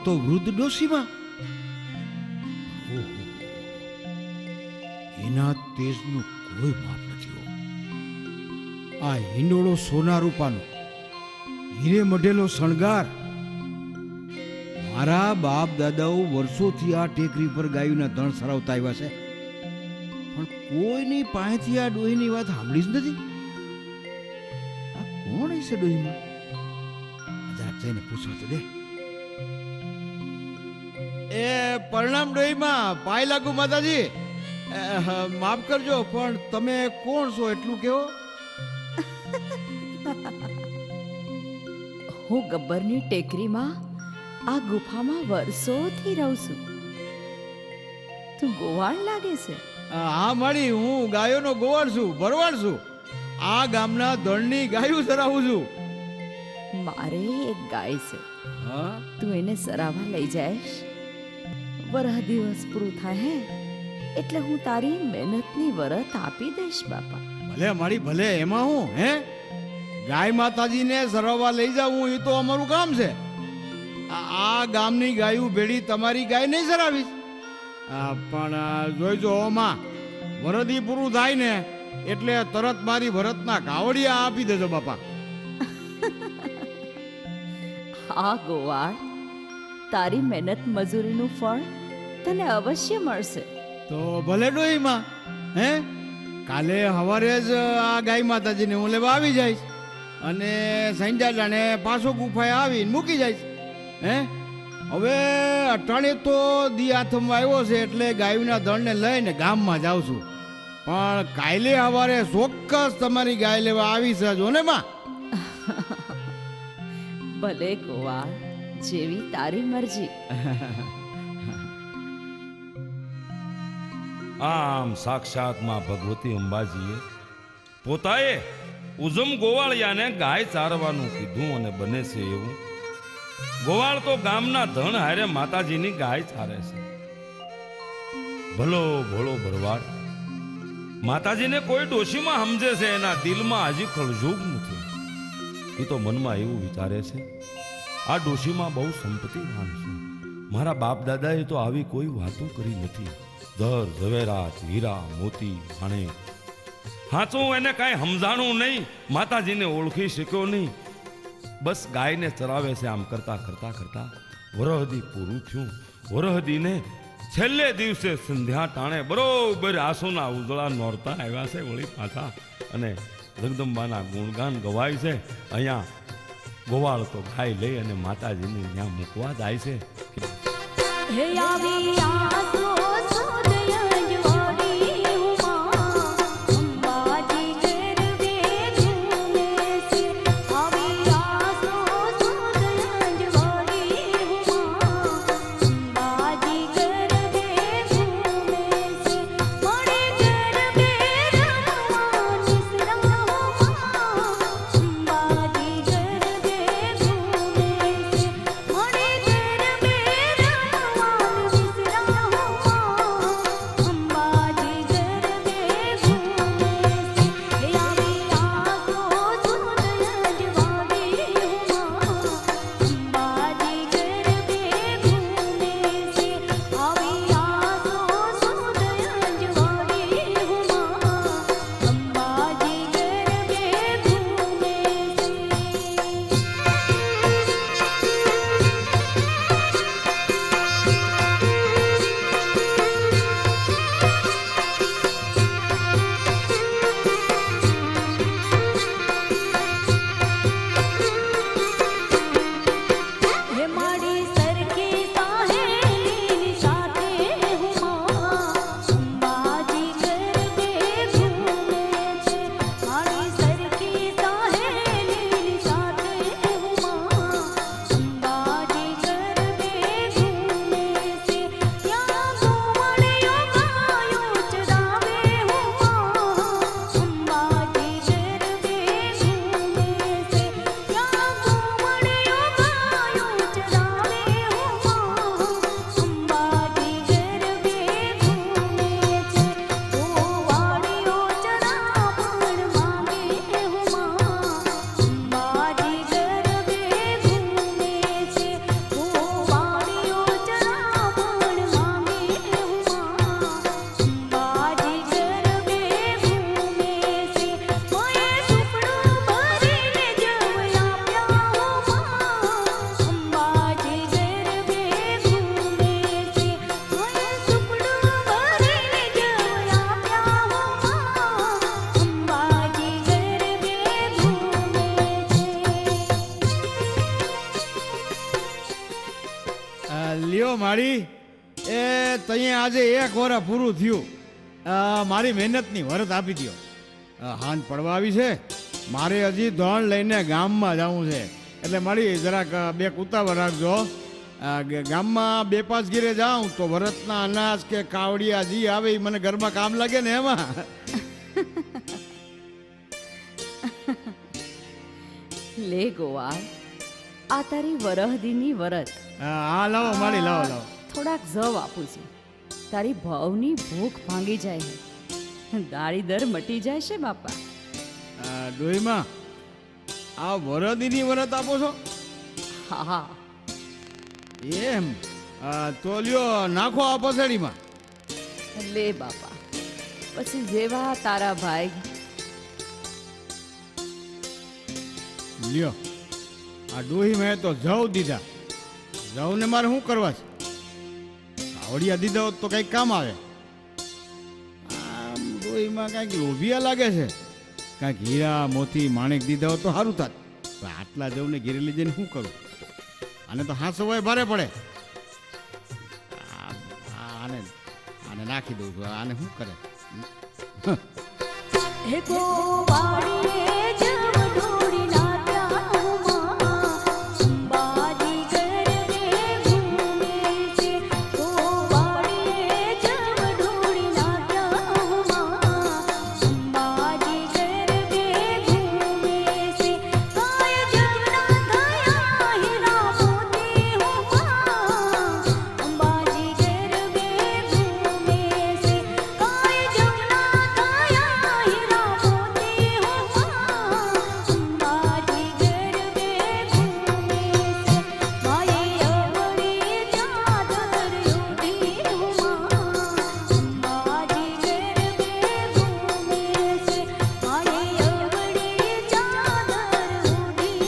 તો વૃદ્ધ ડોશીમાં. એના તેજનું કોઈ માપ નથી હો. આ હિંડોળો સોના રૂપાનો, હીરે મઢેલો શણગાર. મારા બાપ દાદાઓ વર્ષોથી આ ટેકરી પર ગાયોના ધણ સરાવતા આવ્યા છે, પણ કોઈની પાસેથી આ ડોહીની વાત સાંભળી જ નથી. આ કોણ હશે ડોહીમાં? જરાક જઈને પૂછવા તો દે. એ પરણામ ડોહીમાં, પાય લાગુ માતાજી. માફ કરજો, પણ તમે કોણ છો એટલું કેવો? હું ગબ્બરની ટેકરીમાં આ ગુફામાં વર્ષોથી રહું છું. તું ગોવાળ લાગે છે. હા માડી, હું ગાયોનો ગોવાળ છું, ભરવાડ છું. આ ગામના ધણની ગાયું સરાવું છું. મારે એક ગાય છે, હા, તું એને સરાવવા લઈ જાયશ? વરહ દિવસ પૂરું થાય એટલે હું તારી મહેનતની વરત આપી દઈશ બાપા. ભલે માડી ભલે, એમાં હું હે ગાય માતાજીને સરાવવા લઈ જાવું એ તો અમારું કામ છે. આ ગામની ગાયું ભેડી તમારી ગાય નહીં સરાવીશ. પણ જોઈજો ઓમાં, વરદી પૂરું થાય ને એટલે તરત મારી ભરતના કાવડિયા આપી દેજો બાપા. હા ગોવાળ, તારી મહેનત મજૂરીનું ફળ તને અવશ્ય મળશે. તો ભલે ડોહીમાં, હે કાલે સવારે જ આ ગાય માતાજીને હું લેવા આવી જઈશ અને સંજા જાણે પાછો ગુફાએ આવીને મૂકી જઈશ. હે હવે અટાણે તો દી હાથમાં આવ્યો છે એટલે ગાયના ધણને લઈને ગામમાં જાઉં છું, પણ કાલે સવારે ચોક્કસ તમારી ગાય લેવા આવી છે જો ને માં. ભલે ગોવાળ, જેવી તારી મરજી. આમ સાક્ષાત માં ભગવતી અંબાજીએ પોતાએ ઉજમ ગોવાળિયાને ગાય ચારવાનું કીધું અને બને છે એવું. ગોવાળ તો ગામના ધણ હારે માતાજીની ગાય ચારે છે. ભલો ભોળો ભરવાડ માતાજીને કોઈ ડોશીમાં સમજે છે, એના દિલમાં હજી કળજુગ નથી. એ તો મનમાં એવું વિચારે છે, આ ડોશીમાં બહુ સંપત્તિવાન છે. મારા બાપ દાદાએ તો આવી કોઈ વાતો કરી નથી. દર ઝવેરાત હીરા મોતી હાણે હાચું એને કાંઈ સમજાણું નહીં, માતાજીને ઓળખી શક્યો નહીં. બસ ગાયને ચરાવે છે. આમ કરતા કરતા કરતા વરહદી પૂરું થયું. વરહદીને છેલ્લે દિવસે સંધ્યા ટાણે બરોબર આંસુના ઉજળા નોરતા આવ્યા છે વળી પાછા, અને જગદંબાના ગુણગાન ગવાય છે. અહીંયા ગોવાળ તો ગાય લઈ અને માતાજીને ત્યાં મૂકવા જાય છે. લાડી એ તઈએ આજે 1 વર્ષ પૂરું થયું. મારી મહેનતની વરત આપી દ્યો. હાંજ પડવા આવી છે, મારે હજી ધણ લઈને ગામમાં જવું છે, એટલે મારી જરાક 2 ઉતાવળ રાખજો. ગામમાં 2-5 ઘીરે જાઉં તો વરતના અનાજ કે કાવડિયા જી આવે ઈ મને ઘરમાં કામ લાગે ને એમાં. લે ગોવાળ, આ તારી વરહદીની વરત. હા લાવો મારી, લાવો લાવો. થોડાક જવ આપું છું. તારી ભાવની ભૂખ ભાંગી જાય છે, દાળી દર મટી જાય છે બાપા. ડોહીમાં આ વરદીની વરત આપો છો હા હા, એમ? તો લ્યો નાખો આ પસેડીમાં. લે બાપા, પછી જેવા તારા ભાઈ. લ્યો આ ડોહી મેં તો જવ દીધા. જવને મારે શું કરવા છે? કાવડિયા દીધા હોત તો કંઈક કામ આવે. આમ ડોહીમાં કાંઈક લોભિયા લાગે છે. કાંઈક હીરા મોતી માણેક દીધા હોત તો સારું થાત. પણ આટલા જવને ઘેરે લઈ જઈને શું કરું? આને તો હાંસવાય ભારે પડે. આને આને નાખી દઉં છું. આને શું કરે? હે ગોવાળીએ જવ ઢોળી નાખ્યા અંબાજી ગરબે ઘૂમે છે. ગોવાળીએ જવ ઢોળી નાખ્યા અંબાજી ગરબે ઘૂમે છે. કાય જગના થયા હીરા મોતી અંબાજી ગરબે ઘૂમે છે. કાય જગના થયા હીરા મોતી અંબાજી ગરબે ઘૂમે છે. મારી અવળી ચાદર ઉડી અંબાજી ગરબે ઘૂમે છે. મારી અવળી ચાદર ઉડી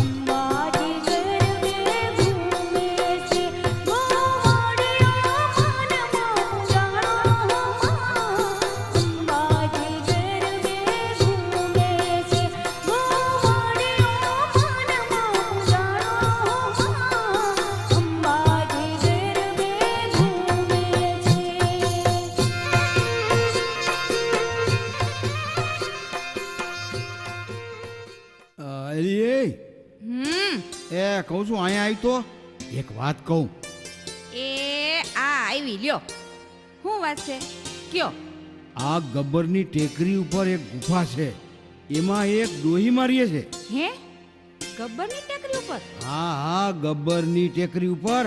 અંબાજી ગરબે ઘૂમે છે. ગોવાળિયો મનમાં જાણો અંબાજી ગરબે ઘૂમે છે. ગોવાળિયો મનમાં જાણો અંબાજી ગરબે એ કહું છું અહીંયા આવી તો એક વાત કહું. એ આ આવી લ્યો. શું વાત છે કયો? આ ગબ્બરની ટેકરી ઉપર એક ગુફા છે, એમાં એક ડોહી મારીએ છે. હે ગબ્બરની ટેકરી ઉપર? હા હા, ગબ્બરની ટેકરી ઉપર.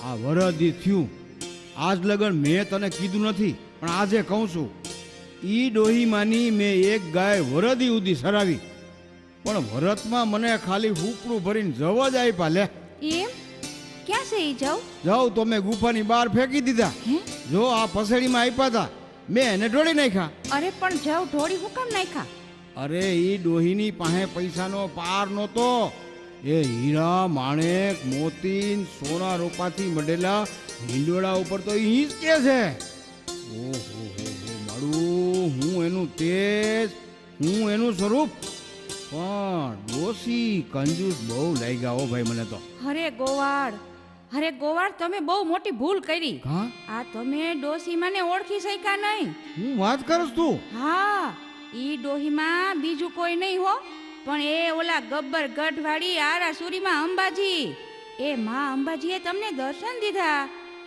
આ વરદી થયું આજ લગન મેં તને કીધું નથી, પણ આજે કહું છું. ઈ ડોહીમાંની મેં એક ગાય વરદી ઉદી સરાવી, પણ વરતમાં મને ખાલી હુકડું ભરીને જવા જ આપ્યા. લે એમ? ક્યાં છે ઈ જાવ? જાઉં તો મેં ગુફાની બહાર ફેંકી દીધા. હે? જો આ પસેડીમાં આપ્યા હતા, મેં એને ઢોળી નાખ્યા. અરે પણ જાવ ઢોળી હું કામ નાખ્યા? અરે ઈ ડોહીની પાસે પૈસાનો પાર નહોતો. એ હીરા માણેક મોતી સોના રૂપાથી મઢેલા હિંડોળા ઉપર તો ઈ હિંચકે છે. ઓહો મારું, હું એનું તેજ, હું એનું સ્વરૂપ. પણ ડોસી કંજૂસ બહુ લઈ ગયા હો ભાઈ મને તો. અરે ગોવાળ તમે બહુ મોટી ભૂલ કરી. હા, આ તમે ડોસીમાને ઓળખી શક્યા નહીં. હું વાત કરસ તું? હા, ઈ ડોહીમાં બીજું કોઈ નહીં હો, પણ એ ઓલા ગબ્બર ગઢવાળી આરાસુરીમાં અંબાજી. એ માં અંબાજીએ તમને દર્શન દીધા.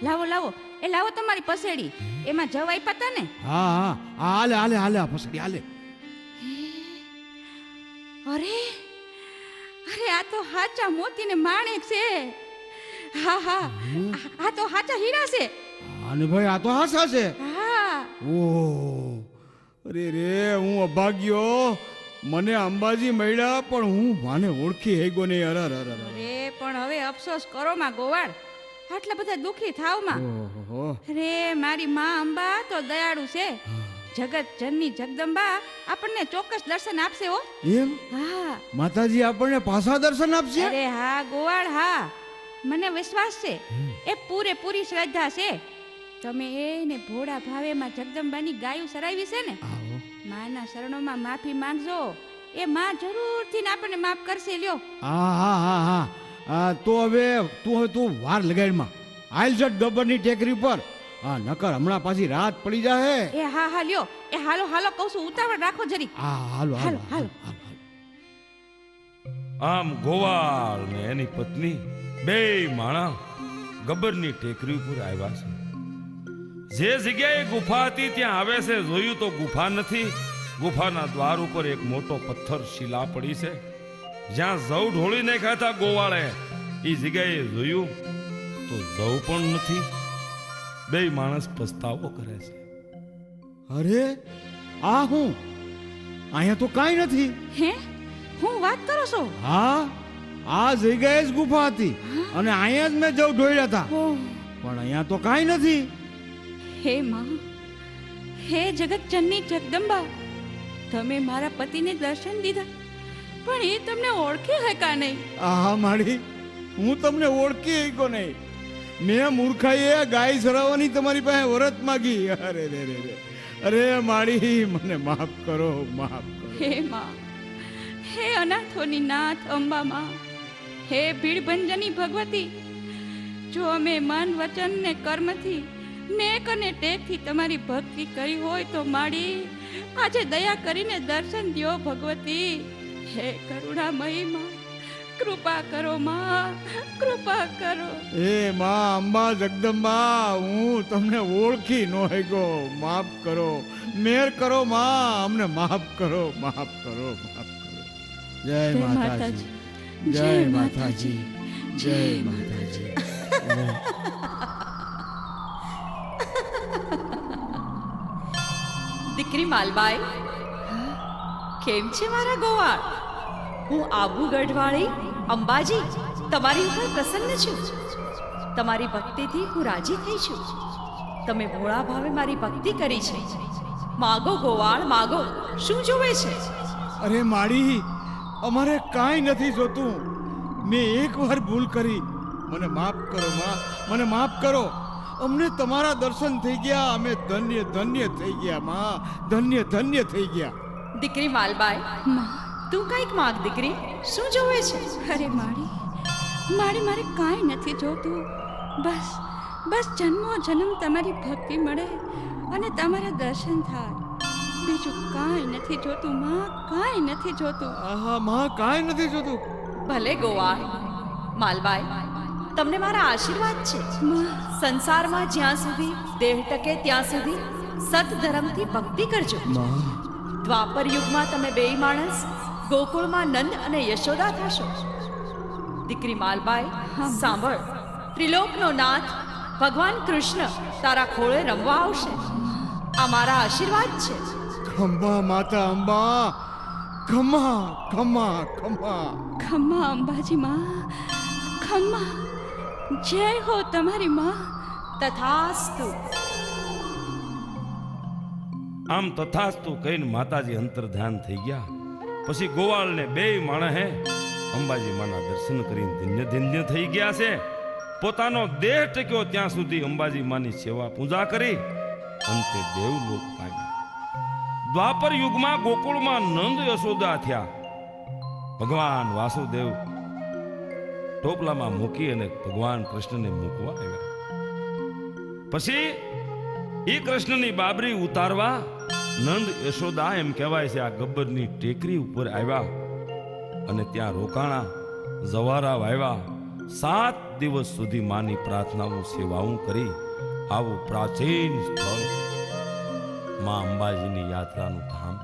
લાવો લાવો, એ લાવો તમારી પસેડી. એમાં જવાય પતા ને? હા હા, હાલે હાલે હાલે, આ પસડી હાલે. અરે અરે, આ તો હાચા મોતીને માણેક છે. હા હા, આ તો હાચા હીરા છે. અને ભાઈ આ તો હાસા છે. હા. ઓહ, અરે રે, હું અભાગ્યો. મને અંબાજી મળ્યા, પણ હું માને ઓળખી હેગો નહીં. અરે અરે અરે. અરે પણ હવે અફસોસ કરો માં ગોવાળ, આટલા બધા દુખી થાવમાં. ઓહો. અરે મારી માં અંબા તો દયાળુ છે. જગત જનની જગદંબા આપણને ચોક્કસ દર્શન આપશે હો. એમ? હા. માતાજી આપણને પાછા દર્શન આપશે? અરે હા ગોવાળ, હા, મને વિશ્વાસ છે. એ પૂરેપૂરી શ્રદ્ધા છે. તમે એને ભોળા ભાવેમાં જગદંબાની ગાયું સરાવી છે ને, આવો. માના શરણોમાં માફી માંગજો. એ માં જરૂરથી આપણને માફ કરશે. લ્યો. હા હા હા હા, હા તો હવે તું વાર લગાડમાં હાલ જટ ગબ્બરની ટેકરી પર. હા નકર હમણાં પાછી રાત પડી જાહે. એ હા હા લ્યો એ હાલો હાલો કહું છું ઉતાવળ રાખો જરી હા હાલો હાલો હાલો, હાલો આમ ગોવાળ ને એની પત્ની બે માણા ગબ્બરની ટેકરી ઉપર આવ્યા છે. જે જગ્યાએ ગુફા હતી ત્યાં આવે છે, જોયું તો ગુફા નથી. ગુફાના દ્વાર ઉપર એક મોટો પથ્થર શિલા પડી છે. જ્યાં જવ ઢોળી નાખ્યા હતા ગોવાળે એ જગ્યાએ જોયું તો જવ પણ નથી. બે માણસ પસ્તાવો કરે છે. અરે આ હું અહીંયા તો કાંઈ નથી. હે હું વાત કરો છો? હા આ જગ્યાએ જ ગુફા હતી અને અહીંયા જ મેં જવ ઢોળ્યા હતા, ઓહ, પણ અહીંયા તો કાંઈ નથી. હે માં, હે જગતજનની જગદંબા, તમે મારા પતિને દર્શન દીધા પણ એ તમને ઓળખી હકા નહીં. આહા માડી, હું તમને ઓળખી શક્યો નહીં. મેં મૂર્ખાઈએ ગાય ચરાવવાની તમારી પાસે વરત માગી. અરે રે રે રે, અરે માડી મને માફ કરો, માફ કરો. હે માં, હે અનાથોની નાથ અંબા માં, હે ભીડભંજની ભગવતી, જો અમે મન વચન ને કર્મથી નેક અને ટેકથી તમારી ભક્તિ કરી હોય તો માડી આજે દયા કરીને દર્શન દ્યો ભગવતી. હે કરુણામયી માં, કૃપા કરો માં, કૃપા કરો. એ માં અંબા જગદંબા, હું તમને ઓળખી ન શક્યો, માફ કરો, મેર કરો માં, અમને માફ કરો, માફ કરો, માફ કરો. જય જય માતાજી, માતાજી, જય જય માતાજી, જય માતાજી. દીકરી માલબાઈ, કેમ છે મારા ગોવાળ? હું આબુ ગઢવાળી અંબાજી તમારી ઉપર પ્રસન્ન છું. તમારી ભક્તિથી હું રાજી થઈ છું. તમે ભોળા ભાવે મારી ભક્તિ કરી છે. માગો ગોવાળ માગો, શું જોવે છે? અરે માડી, અમારે કાંઈ નથી જોતું. મેં એકવાર ભૂલ કરી, મને માફ કરો માં, મને માફ કરો. અમને તમારા દર્શન થઈ ગયા, અમે ધન્ય ધન્ય થઈ ગયા માં, ધન્ય ધન્ય થઈ ગયા. દીકરી માલબાઈ, માં, તું કંઈક માગ દીકરી, શું જોવે છે? અરે માડી, માડી મારે કાંઈ નથી જોતું. બસ બસ જન્મો જન્મ તમારી ભક્તિ મળે અને તમારા દર્શન થાય. બીજું કાંઈ નથી જોતું માં, કાંઈ નથી જોતું. આહા માં, કાંઈ નથી જોતું. ભલે ગોવાળ માલબાઈ, તમને મારા આશીર્વાદ છે. માં, સંસારમાં જ્યાં સુધી દેહ ટકે ત્યાં સુધી સતધર્મથી ભક્તિ કરજો. દ્વાપર યુગમાં તમે બેય માણસ ગોકુળમાં નંદ અને યશોદા થશો. દીકરી માલબાઈ, સાંભળ, ત્રિલોકનો નાથ ભગવાન કૃષ્ણ તારા ખોળે રમવા આવશે. આ મારા આશીર્વાદ છે. ખમ્મા માતા અંબા, ખમ્મા ખમ્મા ખમ્મા. ખમ્મા અંબાજી માં, ખમ્મા. જય હો તમારી માં. તથાસ્તુ. આમ તથાસ્તુ કહીને માતાજી અંતર ધ્યાન થઈ ગયા. પછી ગોવાળ ને બે માણસે અંબાજી માના દર્શન કરીને ધન્ય ધન્ય થઈ ગયા છે. પોતાનો દેહ ટક્યો ત્યાં સુધી અંબાજી માની સેવા પૂજા કરી અંતે દેવલોક પામ્યા. દ્વાપર યુગમાં ગોકુળમાં નંદ યશોદા થયા. ભગવાન વાસુદેવ ટોપલામાં મૂકી અને ભગવાન કૃષ્ણને મૂકવા આવ્યા. પછી એ કૃષ્ણની બાબરી ઉતારવા નંદ યશોદા એમ કહેવાય છે આ ગબ્બરની ટેકરી ઉપર આવ્યા અને ત્યાં રોકાણા, જવારા વાવ્યા. 7 દિવસ સુધી માની પ્રાર્થનાઓ સેવાઓ કરી આવું પ્રાચીન સ્થળ માં અંબાજીની યાત્રાનું ધામ.